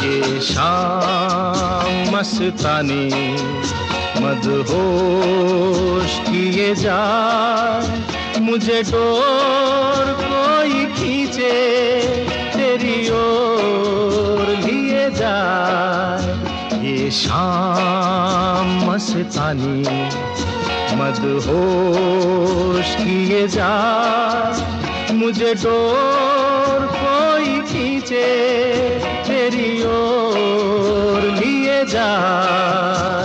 ये शाम मस्तानी मदहोश किए जाए, मुझे डोर कोई खींचे तेरी ओर लिए जाए। ये शाम मस्तानी मदहोश किए जाए, मुझे डोर कोई खींचे तेरी ओर लिए जाए।